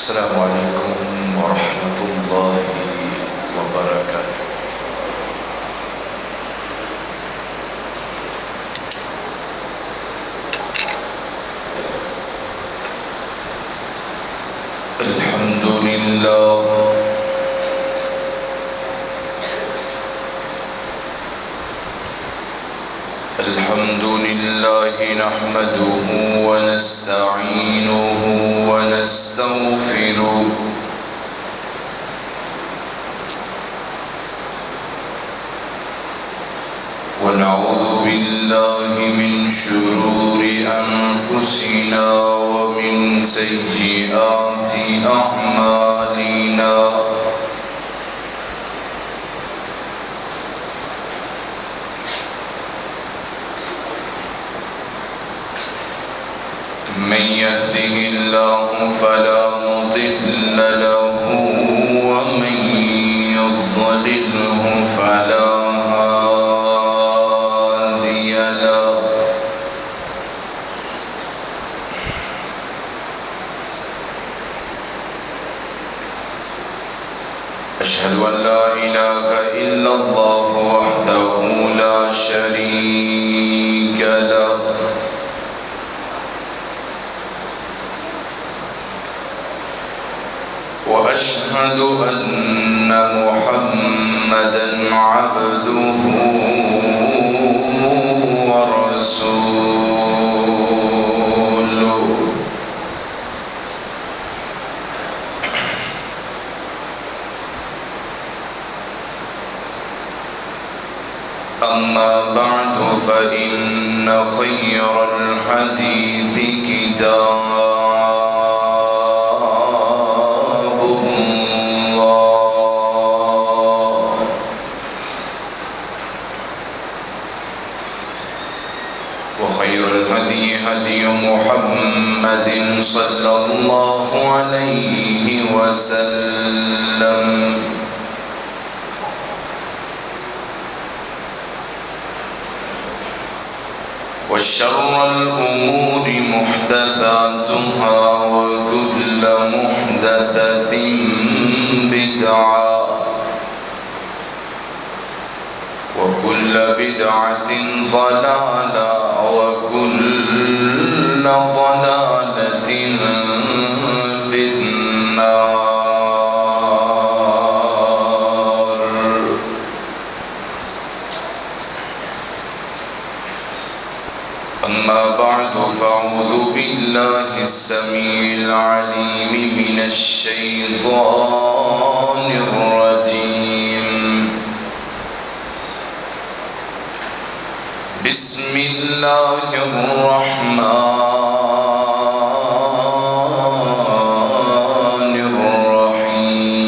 السلام عليكم ورحمة الله وبركاته. الحمد لله نحمده ونستعينه ونستغفره ونعوذ بالله من شرور أنفسنا ومن سيئات أعمالنا. من يهده الله فلا مضل له ومن يضلله فلا هادي له. أشهد أن لا إله إلا الله وحده لا شريك له وأشهد أن محمدًا عبده ورسوله. أما بعد فإن خير الحديث كتاب وخير الهدي هدي محمد صلى الله عليه وسلم وشر الأمور محدثاتها وكل محدثة بدعة وكل بدعة ضلالة وكل ضلالة في النار. أما بعد فأعوذ بالله السميع العليم من الشيطان الرجيم. بسم الله الرحمن الرحيم.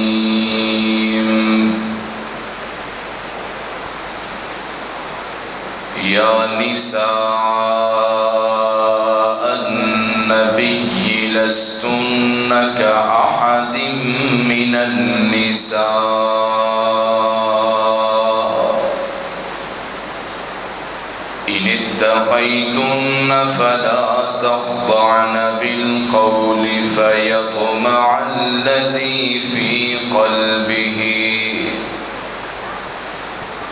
يا نساء النبي لستن كأحد من النساء إن اتقيتن فلا تخضعن بالقول فيطمع الذي في قلبه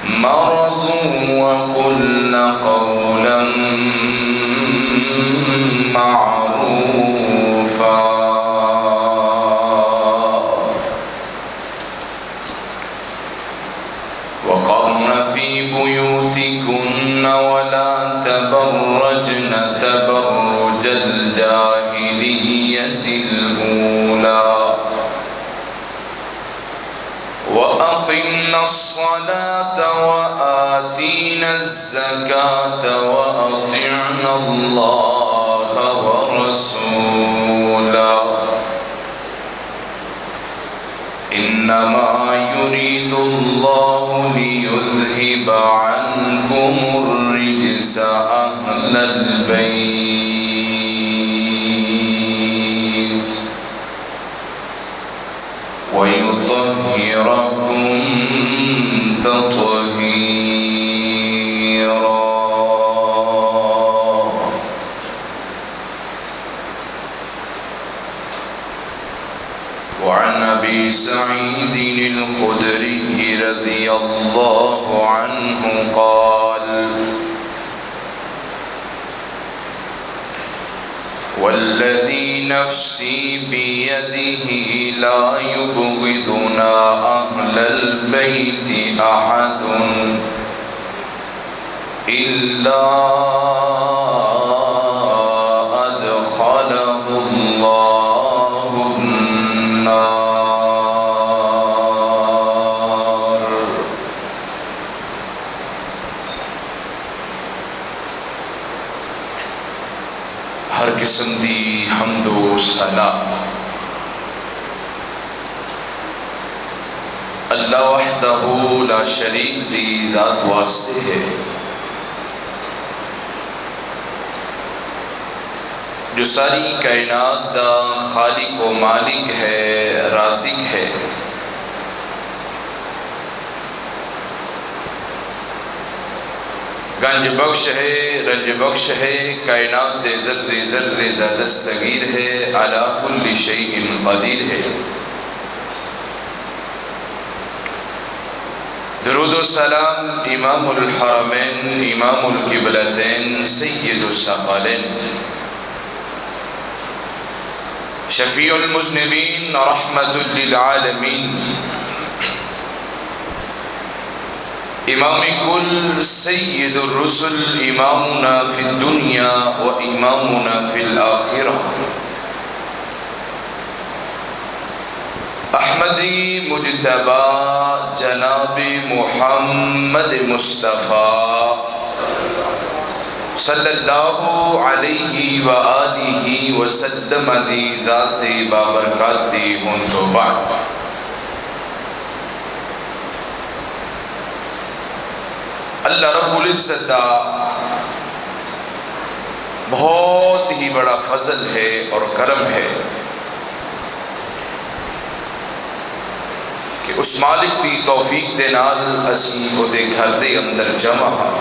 مرض وقلن قولا معروفا. وقرن في بيوتكن ولا تبرجن تبرج الجاهلية الأولى وأقمنا الصلاة وآتينا الزكاة وأطعنا الله ورسوله إنما يريد الله ليذهب عنكم الرجس أهل البيت ويطهركم تطهيرا. أبي سعيد الخدري رضي الله عنه قال: والذي نفسي بيده لا يبغضنا أهل البيت أحد إلا أدخله الله النار. ہر قسم دی حمد و ثنا اللہ وحدہ لا شریک دی ذات واسطے ہے، جو ساری کائنات دا خالق و مالک ہے، رازق ہے۔ گنج بخش ہے، رنج بخش ہے، کائنات دے ذرے ذرے دا دستگیر ہے، علی کل شیء قدیر ہے۔ درود و سلام امام الحرمین، امام القبلتین، سید الثقلین، شفیع المذنبین، رحمت للعالمین، امام کل، سید الرسل، امامنا فی الدنیا و امامنا فی الآخرہ، احمدی مجتبی جناب محمد مصطفیٰ صلی اللہ علیہ وآلہ وسلم دی ذات بابرکاتی ہوں تو بعد۔ اللہ رب العزت دا بہت ہی بڑا فضل ہے اور کرم ہے کہ اس مالک دی توفیق دے نال اسی او دے گھر دے اندر جمع ہاں۔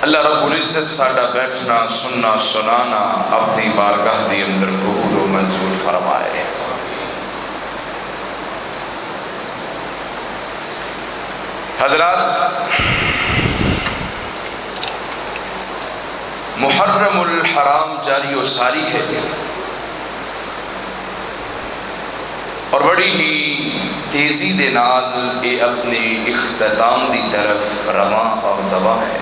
اللہ رب العزت ساڈا بیٹھنا سننا سنانا اپنی بارگاہ دی اندر قبول و منظور فرمائے۔ حضرات، محرم الحرام جاری و ساری ہے اور بڑی ہی تیزی دے نال اے اپنے اختتام دی طرف رواں اور دواں ہے۔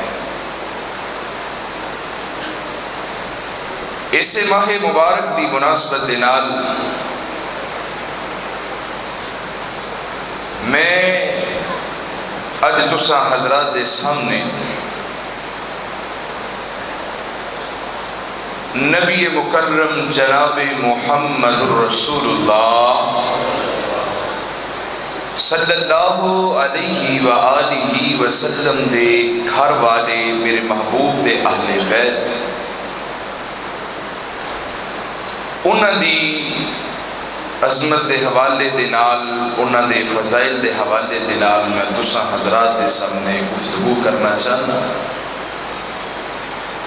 اسے ماہ مبارک دی مناسبت دے نال میں اج تساں حضرات دے سامنے نبی مکرم جناب محمد الرسول اللہ صلی اللہ علیہ وآلہ وسلم دے گھر والے میرے محبوب دے اہل بیت، انہاں دی عظمت دے حوالے دے نال، انہاں دے فضائل دے حوالے دے نال میں تساں حضرات دے سامنے گفتگو کرنا چاہنا۔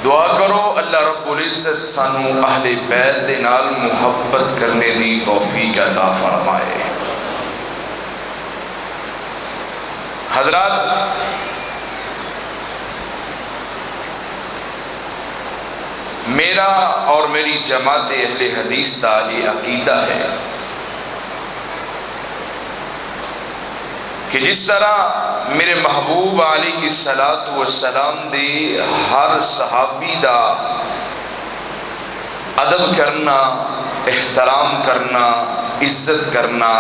دعا کرو اللہ رب العزت سانو اہل بیت دے نال محبت کرنے دی توفیق عطا فرمائے۔ حضرات، میرا اور میری جماعت اہل حدیث کا یہ عقیدہ ہے کہ جس طرح میرے محبوب علیہ السلام دے ہر صحابی دا ادب کرنا، احترام کرنا، عزت کرنا،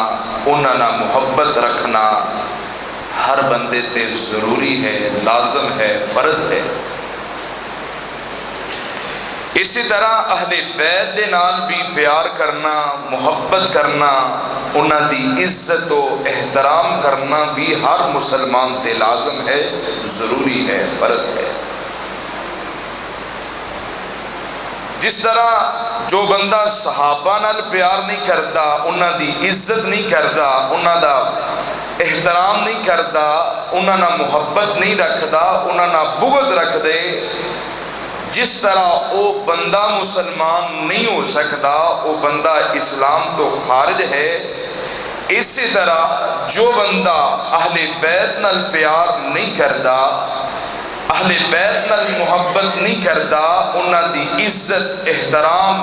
انہاں نال محبت رکھنا ہر بندے تے ضروری ہے، لازم ہے، فرض ہے۔ اسی طرح اہل بیت دے نال بھی پیار کرنا، محبت کرنا، انہاں دی عزت و احترام کرنا بھی ہر مسلمان تے لازم ہے، ضروری ہے، فرض ہے۔ جس طرح جو بندہ صحابہ نال پیار نہیں کرتا، انہاں دی عزت نہیں کرتا، انہاں دا احترام نہیں کرتا، انہاں نال محبت نہیں رکھدا، انہاں نال بغض رکھ دے، جس طرح وہ بندہ مسلمان نہیں ہو سکتا، وہ بندہ اسلام تو خارج ہے، اسی طرح جو بندہ اہل بیت نال پیار نہیں کردا، اہل بیت نال محبت نہیں کردا، انہاں دی عزت احترام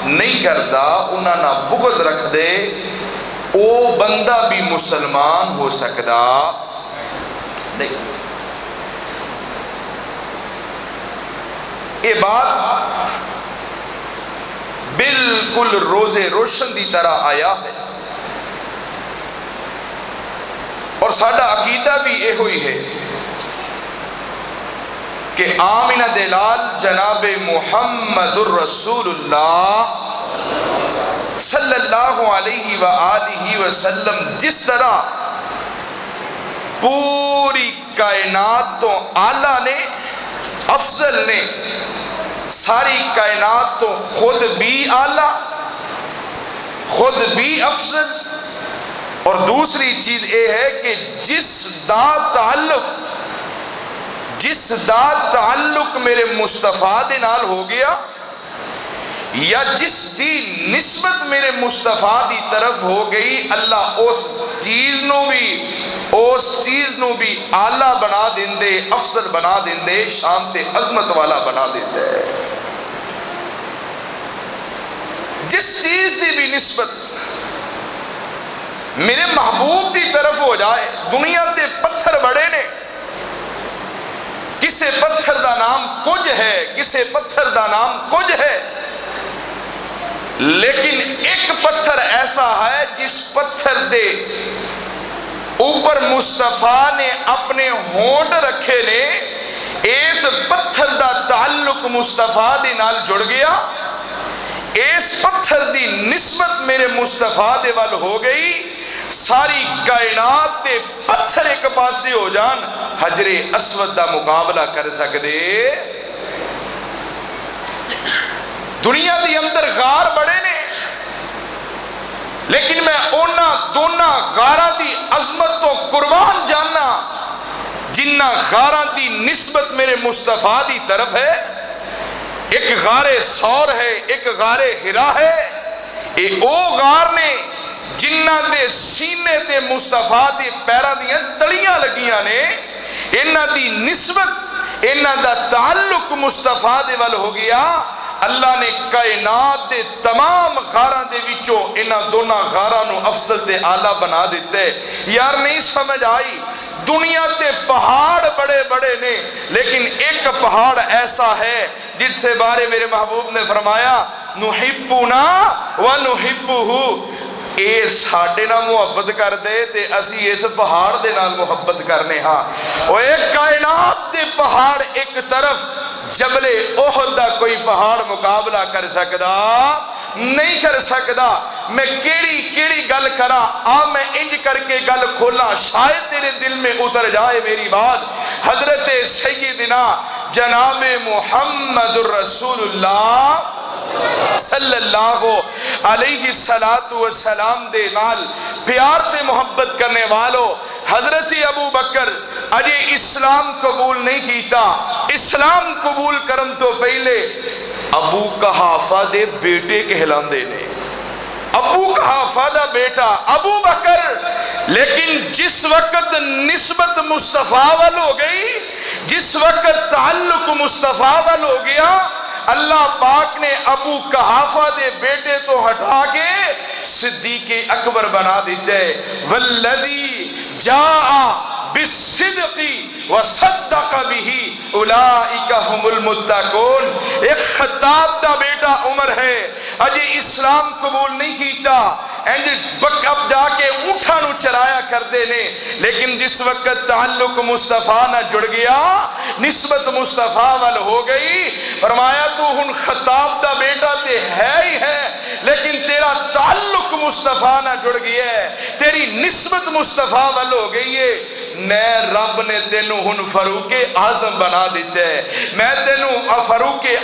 نہیں کردا، انہاں نہ بغض رکھ دے، وہ بندہ بھی مسلمان ہو سکدا نہیں۔ یہ بات بالکل روزے روشن دی طرح آیا ہے، اور ساڈا عقیدہ بھی یہ ہوئی ہے کہ آمنہ دلال جناب محمد الرسول اللہ صلی اللہ علیہ وآلہ وسلم جس طرح پوری کائنات تو اعلیٰ نے، افضل نے، ساری کائنات تو خود بھی اعلیٰ، خود بھی افضل، اور دوسری چیز یہ ہے کہ جس دا تعلق میرے مصطفیٰ دے نال ہو گیا، یا جس دی نسبت میرے مصطفیٰ دی طرف ہو گئی، اللہ اس چیز نو بھی اعلیٰ بنا دیندے، افضل بنا دیندے، شان تے عظمت والا بنا دیندے۔ جس چیز دی بھی نسبت میرے محبوب دی طرف ہو جائے، دنیا تے پتھر بڑے نے، کسے پتھر دا نام کچھ ہے، کسے پتھر دا نام کچھ ہے، لیکن ایک پتھر ایسا ہے جس پتھر دے اوپر مصطفیٰ نے اپنے ہونٹ رکھے نے، اس پتھر دا تعلق مصطفیٰ دے نال جڑ گیا، اس پتھر دی نسبت میرے مصطفیٰ دے وال ہو گئی، ساری کائنات دے پتھر ایک پاسے ہو جان، حجر اسود دا مقابلہ کر سکدے۔ دنیا دی اندر غار بڑے نے، لیکن میں اونا دونا غاراں دی عظمت تو قربان جاننا جنہ غاراں دی نسبت میرے مصطفیٰ دی طرف ہے۔ ایک غار سور ہے، ایک غار ہرا ہے، او غار نے جنہ دے سینے تے مصطفیٰ دی پیرا دیاں تلیاں لگیاں نے، انہ دی نسبت، انہ دا تعلق مصطفیٰ دے وال ہو گیا۔ اللہ نے کائنات دے تمام غاراں دے وچوں انہ دونا غاراں نو افضل تے اعلیٰ بنا دیتے۔ یار نہیں سمجھ آئی، دنیا تے پہاڑ بڑے بڑے نے، لیکن ایک پہاڑ ایسا ہے جس سے بارے میرے محبوب نے فرمایا نحبنا ونحبہ، اے ساڈے نال محبت کر دے تے اسی اس پہاڑ دے نال محبت کرنے ہاں۔ اور ایک کائنات دے پہاڑ ایک طرف، جبل احد دا کوئی پہاڑ مقابلہ کر سکدا نہیں کر سکدا۔ میں کیڑی گل کرا، میں انج کر کے گل کھولا، شاید تیرے دل میں اتر جائے میری بات۔ حضرت سیدنا جناب محمد الرسول اللہ صلی اللہ علیہ السلام دے نال پیار تے محبت کرنے والو، حضرت ابو بکر اجے اسلام قبول نہیں کیتا، اسلام قبول کرن تو پہلے ابو قحافہ دے بیٹے کہلاندے نے، ابو قحافہ دا بیٹا ابو بکر، لیکن جس وقت نسبت مصطفیٰ وال ہو گئی، جس وقت تعلق مصطفیٰ وال ہو گیا، اللہ پاک نے ابو قحافہ دے بیٹے تو ہٹا کے صدیق اکبر بنا دیتے۔ والذی جاء بالصدق وصدق به اولئک هم المتقون۔ ایک خطاب دا بیٹا عمر ہے، اجے اسلام قبول نہیں کیتا، اب جا کے اونٹھاں نو چرایا کردے نے، لیکن جس وقت تعلق مصطفیٰ نہ جڑ گیا، نسبت مصطفیٰ وال ہو گئی، فرمایا تو ہن خطاب دا بیٹا تے ہے ہی ہے، لیکن تیرا تعلق مصطفیٰ نہ جڑ گیا ہے، تیری نسبت مصطفیٰ وال ہو گئی ہے، میں رب نے تینوں ہن فاروق اعظم بنا دیتے ہے، میں تینوں فاروق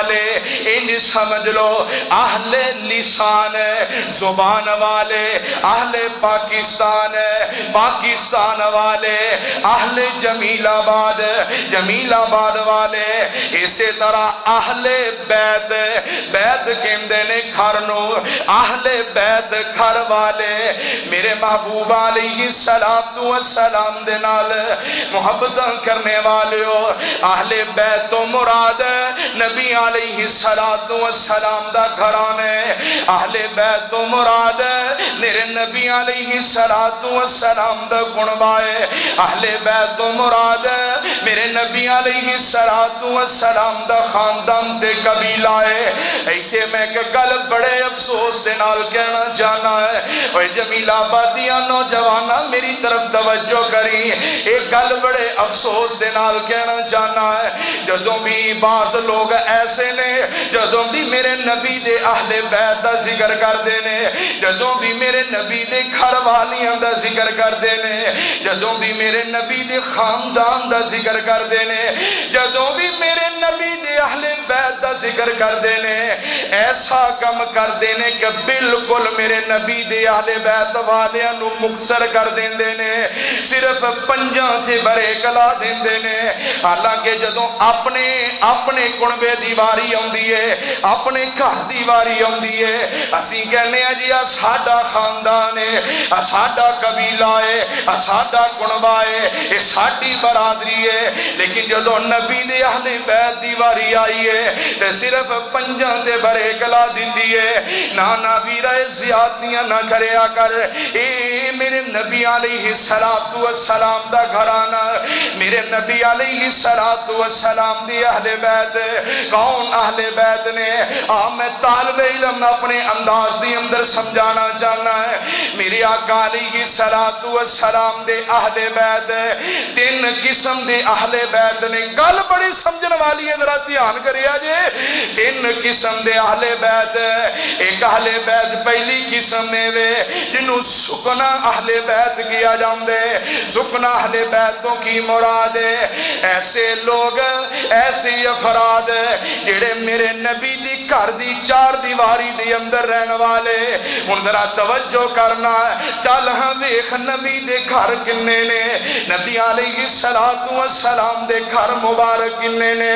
والے انج سمجھ لو اہل لسان زبان والے اہل پاکستان پاکستان والے اہل جمیل آباد جمیل آباد والے اسی طرح اہل بیت بیت کہندے نے گھر نو اہل بیت گھر والے میرے محبوب علیہ السلام دے نال محبت کرنے والے ہو اہل بیت تو مراد نبی علیہ السلام دا گھرانے اہل بیت تو مراد میرے نبی علیہ السلام دا گنبائے اہل بیت تو مراد میرے نبی علیہ السلام دا خاندان تے قبیلہ ہے ایتے میں کہ گل بڑے افسوس دے نال کہنا جانا ہے اوہ جمیل آبادیاں نوجوانہ میری طرف توجہ کری ایک گل بڑے افسوس دے نال کہنا جانا ہے جدوں بھی بعض لوگ ایسے نے جدوں بھی میرے نبی دے اہل بیت دا ذکر کر دینے جدوں بھی میرے نبی دے گھر والیاں دا ذکر کر دینے جدوں بھی میرے نبی دے خاندان دا ذکر کر دینے جدوں بھی میرے نبی دے اہل بیت دا ذکر کر دینے ایسا کم کر دینے کہ بالکل میرے نبی دے اہل بیت والیاں نو مختصر کر دین دینے صرف پنجاں تے برے کلا دین دینے حالانکہ جدوں اپنے کنبے دیواری ہوندی ہے اپنے گھر دیواری ہوندی ہے اسی کہنے ہیں جی ساڈا خاندان ہے ساڈا قبیلہ ہے ساڈا کنبہ ہے یہ ساڈی برادری ہے لیکن جدوں نبی دے اہل بیت دیواری آئی ہے تے صرف پنجاں تے برے کلا دیتی ہے نانا ویرہ زیادتیاں نہ کریا کر اے میرے نبی علیہ السلام دا گھرانا میرے نبی علیہ السلام دی اہل بیت کون اہل بیت نے میں طالب علم اپنے انداز دی اندر سمجھانا چاہنا ہے میرے آقا علیہ السلام دے اہل بیت تین قسم دے اہل بیت نے گل بڑی سمجھن والی ہے ذرا دھیان کریا جے تین قسم دے اہل بیت ایک اہل بیت پہلی قسم میں وے جنہوں سکنا اہل بیت کیا جام دے سکنا اہل بیتوں کی مراد ہے ایسے لوگ ایسے افراد جڑے میرے نبی دی گھر دی چار دیواری دی اندر رہن والے ان ذرا توجہ کرنا چل ہاں ویکھ نبی دے گھر کنے نے نبی علیہ السلام دے گھر مبارک کنے نے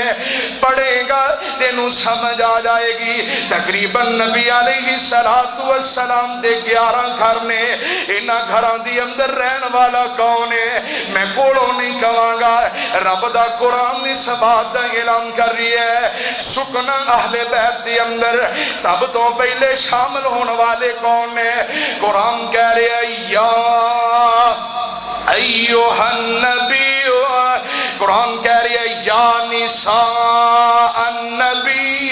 پڑھے گا تینوں سمجھ آ جائے گی تقریباً نبی علیہ السلام دے 11 گھر نے انہاں گھراں دی اندر رہن والا کون ہے میں کوڑوں نہیں کہاں گا رب دا قرآن دی سبات دا اعلان کر رہی ہے سکنا اہل بیت دی اندر سب تو پہلے شامل ہونے والے کون ہیں قرآن کہہ رہے ہیں یا ایوہ النبی قرآن کہہ رہی ہے یا نساء النبی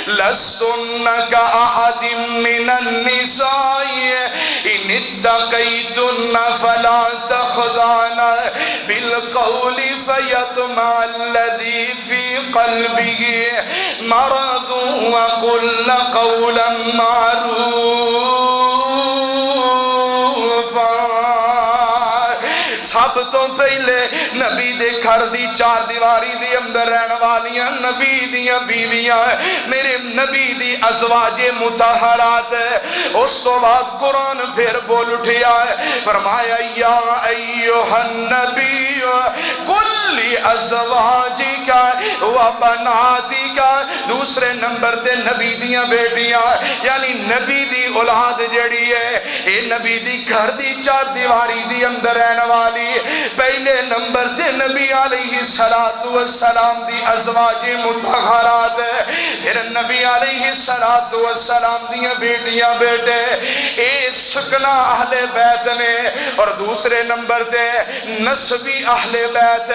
لستن کا احد من النساء ان اتقیتن فلا تخضعن بالقول فیطمع الذی فی قلبه مرض وقلن قولا معروفا سب تو پہلے نبی دے گھر دی چار دیواری دی اندر رہن والیاں نبی دیاں بیویاں میرے نبی دی ازواج مطہرات اس تو بعد قرآن پھر بول اٹھیا فرمایا یا ایوہ النبی کل ازواجکا و بناتکا دوسرے نمبر تے نبی دیاں بیٹیاں یعنی نبی دی اولاد جڑی ہے اے نبی دی گھر دی چار دیواری دی اندر رہن والی پہلے نمبر تے نبی علیہ السلام دی ازواج مطہرات پھر نبی علیہ السلام دیاں بیٹیاں بیٹے اے سکنا اہل بیت نے اور دوسرے نمبر تے نسبی اہل بیت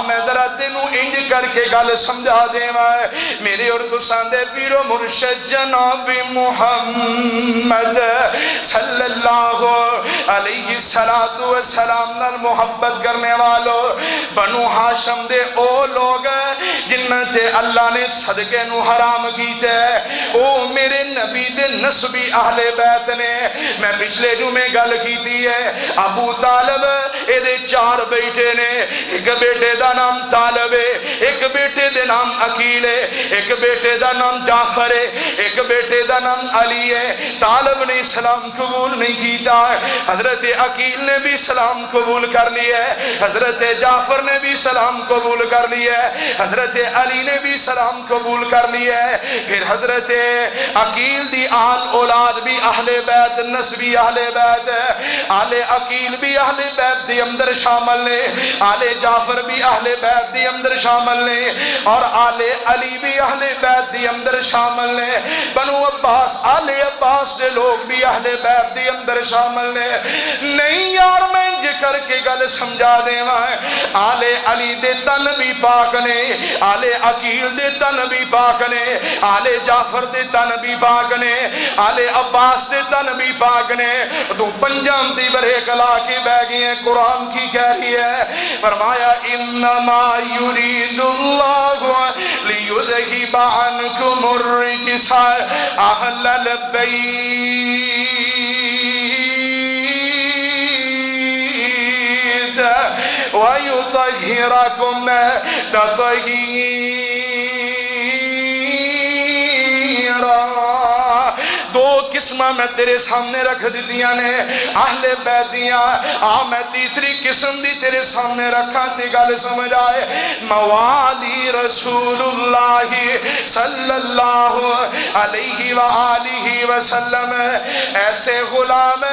میں ذرا تینوں انج کر کے گل سمجھا دے میرے اور تساں دے پیرو مرشد جناب محمد صلی اللہ علیہ السلام نال محبت کرنے والوں بنو ہاشم دے او لوگ جنہ تے اللہ نے صدقے نو حرام کیتے او میرے نبی دے نسبی اہل بیت نے میں پچھلے جمعے گل کیتی ہے ابو طالب اے 4 بیٹے نے ایک بیٹے دا نام طالب ہے ایک بیٹے دے نام عقیل ہے ایک بیٹے دا نام جعفر ہے ایک بیٹے دا نام علی ہے طالب نے اسلام قبول نہیں کیتا حضرت عقیل نے بھی اسلام قبول کر لیا ہے حضرت جعفر نے بھی اسلام قبول کر لیا ہے حضرت علی نے بھی اسلام قبول کر لیا ہے پھر حضرت عقیل دی آل اولاد بھی اہل بیت نسبی اہل بیت آل عقیل بھی اہل بیت دی اندر شامل نے آل جعفر بھی اہل بیت دی اندر شامل نے اور آل علی بھی اہل بیت دی اندر شامل نے بنو عباس آل عباس دے لوگ بھی اہل بیت دی اندر شامل نے نہیں یار میں کر کے گل سمجھا دے آل علی دے تن بھی پاک نے آل عقیل دے تن بھی پاک نے آل جعفر دے تن بھی پاک نے آل عباس دے تن بھی پاک نے تو پنجم دی بریک لا کے بہ گئی ہیں قرآن کی کہہ رہی ہے فرمایا انما یرید اللہ لیذہب عنکم الرجس اہل البیت وَيُطَهِّرَكُمْ تَطْهِيرًا دو قسمہ میں تیرے سامنے رکھ دیتیاں نے اہل بیت دیاں میں تیسری قسم دی تیرے سامنے رکھا تے گل سمجھ آئے موالی رسول اللہ صلی اللہ علیہ وآلہ وسلم ایسے غلام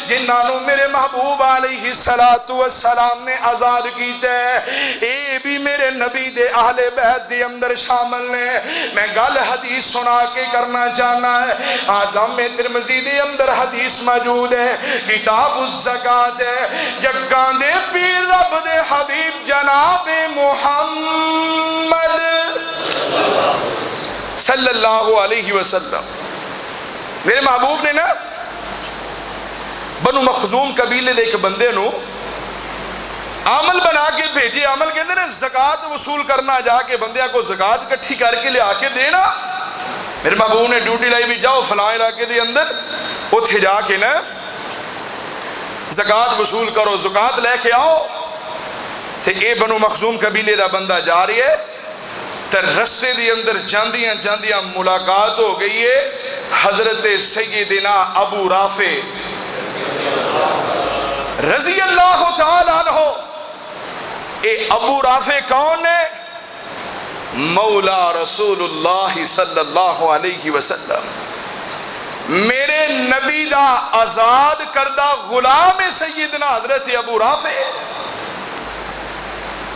جنہاں نو میرے محبوب علیہ السلام نے آزاد کیتے اے بھی میرے نبی دے اہل بیت دے اندر شامل نے میں گل حدیث سنا کے کرنا چاہنا ہے جامع ترمذی دے اندر حدیث موجود ہے کتاب الزکاة ہے جگان دے پیر رب دے حبیب جناب محمد صلی اللہ علیہ وسلم میرے محبوب نے نا بنو مخزوم قبیلے دے ایک بندے نو عمل بنا کے بھیجے عمل کے اندر زکاة وصول کرنا جا کے بندیاں کو زکاة کٹھی کر کے لے آکے دینا میرے محبوب نے ڈیوٹی لائی بھی جاؤ فلاں علاقے دے اندر اتھے جا کے نا زکاة وصول کرو زکاة لے کے آؤ تے اے بنو مخزوم قبیلے دا بندہ جا رہی ہے تے رستے دے اندر جاندیاں ملاقات ہو گئی ہے حضرت سیدنا ابو رافع رضی اللہ تعالیٰ عنہ اے ابو رافع کون ہے مولا رسول اللہ صلی اللہ علیہ وسلم میرے نبی دا آزاد کردہ غلام سیدنا حضرت ابو رافع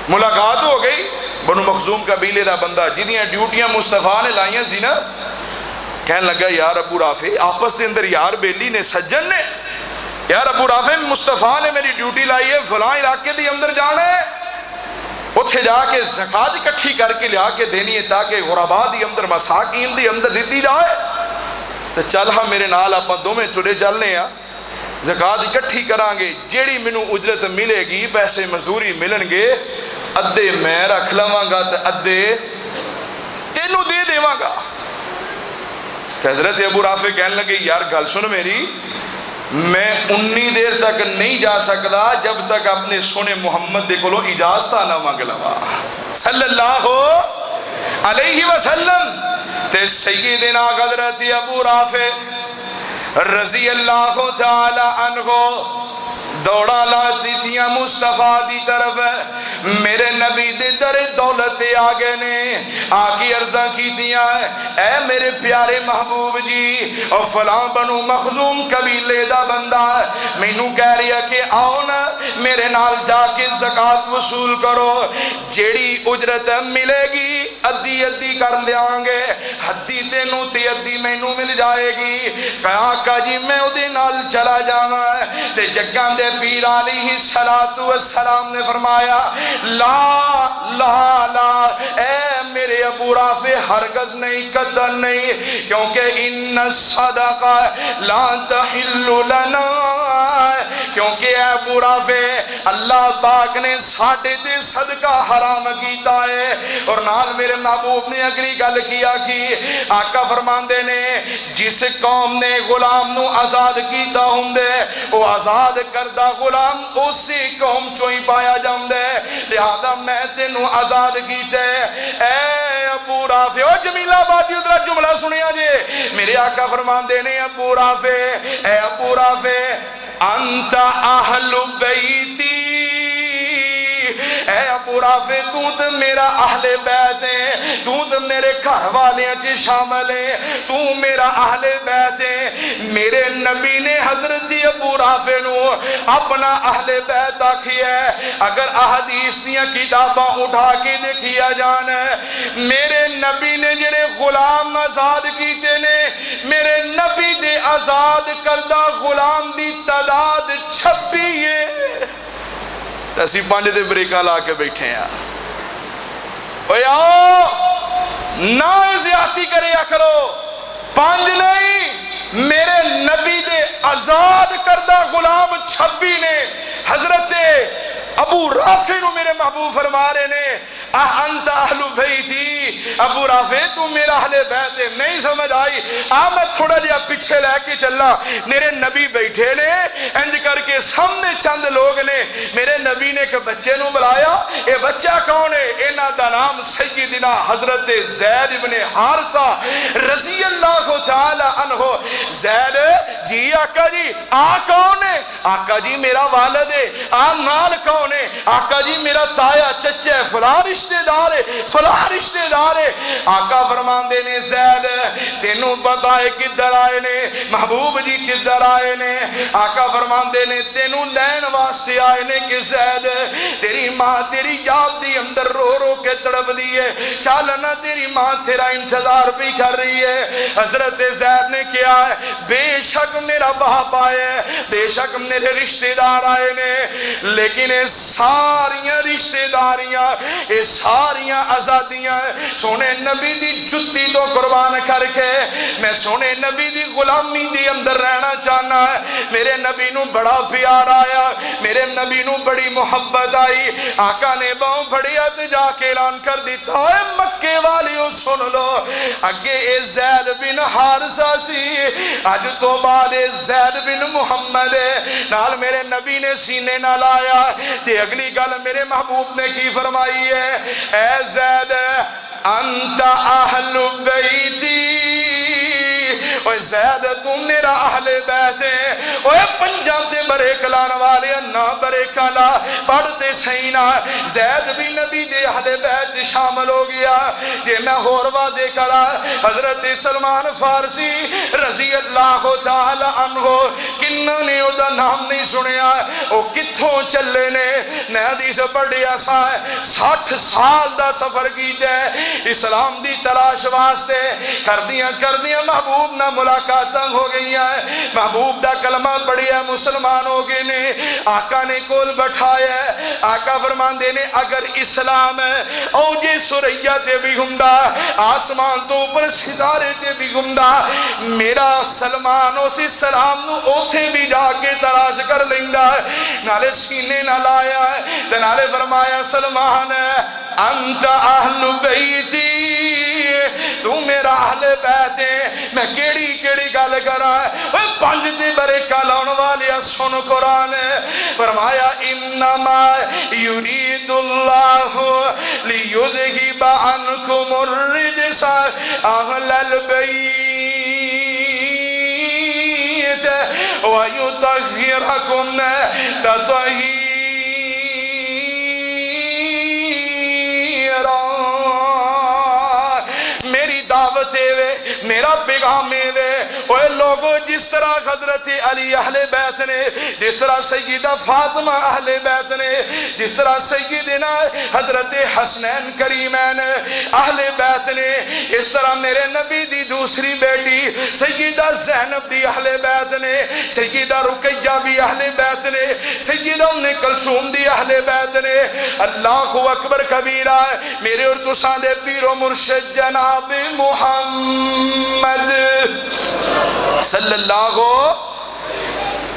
ملاقات ہو گئی بنو مخزوم قبیلے دا بندہ جنیاں ڈیوٹیاں مصطفیٰ نے لائیاں سی نا کہنے لگا یار ابو رافع آپس دے اندر یار بیلی نے سجن نے یار ابو رافع مصطفیٰ نے میری ڈیوٹی لائی ہے فلاں علاقے دی اندر جانا ہے اتھے جا کے زکاة اکٹھی کر کے لیا کے دینی ہے تاکہ غرباء دی اندر مساکین دی اندر دیتی جائے تو چل ہاں میرے نال اپا دو میں ٹوڑے چلنے ہیں زکاة اکٹھی کرانگے جیڑی منو اجرت ملے گی پیسے مزدوری ملن گے ادھے میں رکھ لواں گا تو ادھے تینوں دے دیواں گا تو حضرت ابو رافع کہنے لگے یار گل سن میری میں انی دیر تک نہیں جا سکتا جب تک اپنے سونے محمد دے کولو اجازت نہ مانگ لوا صلی اللہ علیہ وسلم تے سیدنا حضرت ابو رافع رضی اللہ تعالی عنہ دوڑا لاتی تیاں مصطفیٰ دی طرف میرے نبی دے در دولت آگے نے آگی عرضہ کی تیاں اے میرے پیارے محبوب جی اور فلاں بنو مخزوم قبیلے دا بندہ میں نو کہہ رہا کہ آؤ نا میرے نال جا کے زکاة وصول کرو جیڑی اجرت ملے گی ادھی ادھی کر لیاں گے حدی تینوں تے ادھی میں نو مل جائے گی کہا آقا جی میں ادھے نال چلا جاواں تے جگان دے پیر علیہ السلام نے فرمایا لا لا لا اے میرے ابو رافع ہرگز نہیں قطن نہیں کیونکہ ان الصدقہ لا تحل لنا کیونکہ اے ابو رافع اللہ پاک نے ساڈے تے صدقہ حرام کیتا ہے۔ اور نال میرے محبوب نے اگلی گل کیا کہ آقا فرماندے نے جس قوم نے غلام نو آزاد کیتا ہوندے وہ آزاد کردہ غلام اسی قوم چوں ہی پایا جاندے، لہذا میں تینوں آزاد کیتے۔ اے ابو رافع، او جمیل آبادی ادھر جملہ سنیا جے، میرے آقا فرماندے نے ابو رافع، اے ابو رافع انت اہل بیتی، اے ابو رافع تو تے میرا اہل بیت ہے، تو تے میرے گھر والیاں چ شامل ہے، تو میرا اہل بیت ہے۔ میرے نبی نے حضرت ابو رافع نو اپنا اہل بیت آکھیا ہے۔ اگر احادیث دیاں کتاباں اٹھا کے دیکھیا جان ہے، میرے نبی نے جڑے غلام آزاد کیتے نے، میرے نبی دے آزاد کردہ غلام دی تعداد 26 ہے۔ اسی 5 دے بریکاں لا کے بیٹھے ہیں۔ اوے آؤ نہ زیادتی کرے کرو، 5 نہیں، میرے نبی دے آزاد کردہ غلام 26 نے۔ حضرت ابو رافع نو میرے محبوب فرما رہے نے انت اہل بیتی، ابو رافع تو میرا اہل بیت ہے۔ نہیں سمجھ آئی؟ میں تھوڑا جہا پیچھے لے کے چلا، میرے نبی بیٹھے نے انج کر کے سامنے چند لوگ نے، میرے نبی نے کہ بچے نو بلایا، اے بچہ کون ہے؟ انہاں دا نام سیدنا حضرت زید بن حارثہ رضی اللہ تعالی عنہ۔ زید جی آقا جی آ کون ہے؟ آقا جی میرا والد ہے۔ نال کون ہے؟ آقا جی میرا تایا چچا ہے، فلاں رشتہ دار ہے، فلاں رشتہ دار ہے۔ آقا فرماندے نے زید تینوں پتا ہے کدھر آئے نے؟ محبوب جی کدھر آئے نے؟ آقا فرماندے نے تینوں لین واسطے آئے نے کہ زید تیری ماں تیری یاد دی اندر رو رو کے تڑپ دی ہے، چالنا تیری ماں تیرا انتظار بھی کر رہی ہے۔ حضرت زید نے کیا ہے؟ بے شک میرا باپ آئے، بے شک میرے رشتہ دار آئے نے، لیکن ساریاں رشتہ داریاں اے ساریاں آزادیاں سونے نبی دی جتی تو قربان کر کے میں سونے نبی دی غلامی دی اندر رہنا چاہنا ہے۔ میرے نبی نو بڑا پیار آیا، میرے نبی نو بڑی محبت آئی۔ آقا نے باؤں پھڑیا تے جا کے اعلان کر دیتا ہے مکے والیوں سن لو، اگے اے زید بن حارثہ سی، آج تو بعد اے زید بن محمد ہے۔ نال میرے نبی نے سینے نہ لایا تے اگلی گل میرے محبوب نے کی فرمائی ہے، اے زید انت اہل بیتی، اوہ زید تم میرا اہل بیت ہے۔ اوہ پنجاں تے برے کلان والے نہ برے کلا پڑھتے سینا، زید بھی نبی دے اہل بیت شامل ہو گیا۔ یہ میں اور وعدے کرا حضرت سلمان فارسی رضی اللہ تعالی عنہ، کنہ نے او دا نام نہیں سنیا، او کتھوں چلے نے؟ میں حدیث پڑھیا 60 سال دا سفر کیتے اسلام دی تلاش واسطے، کردیاں محبوب نہ ملاقاتاں ہو گئی ہیں، محبوب دا کلمہ پڑھیا مسلمان ہو گئے نے۔ آقا نے کول بٹھایا، آقا فرماندے نے اگر اسلام اوجے سریا تے بھی گھمدا، آسمان تو اوپر ستارے تے بھی گھمدا، میرا سلمان اس اسلام نو اوتھے بھی جا کے تلاش کر لیندا، نالے سینے نہ لایا، نالے فرمایا سلمان انت اہل بیتی، تو میرا اہل بیت ہے۔ میں کیڑی گل کرا، 5 دے برے کلاؤن والے سن قرآن، فرمایا انما یرید اللہ لیذہب عنکم الرجس اہل البیت ویطہرکم تطہیرا۔ میری دعوت ہے، میرا پیغام ہے، اوے لوگو جس طرح حضرت علی اہل بیت نے، جس طرح سیدہ فاطمہ اہل بیت نے، جس طرح سیدنا حضرت حسنین کریمین اہل بیت نے، اس طرح میرے نبی دی دوسری بیٹی سیدہ زینب بھی اہل بیت نے، سیدہ رقیہ بھی اہل بیت نے، سیدہ ام کلثوم دی اہل بیت نے۔ اللہ اکبر کبیرہ، میرے اور تساں دے پیر و مرشد جناب محمد صلی اللہ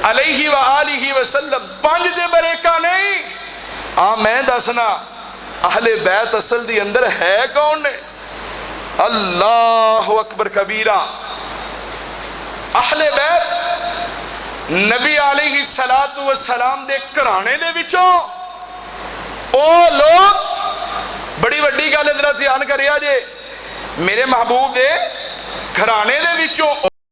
علیہ وآلہ وسلم. 5 دے بریکہ نہیں. میں دسنا اہل بیت اصل دی اندر ہے کون نے؟ اللہ اکبر کبیرہ. اہل بیت نبی علیہ السلام دے گھرانے دے وچوں او لوگ، بڑی وڈی گل حضرت دھیان کریا جے، میرے محبوب دے گھرانے دے وچوں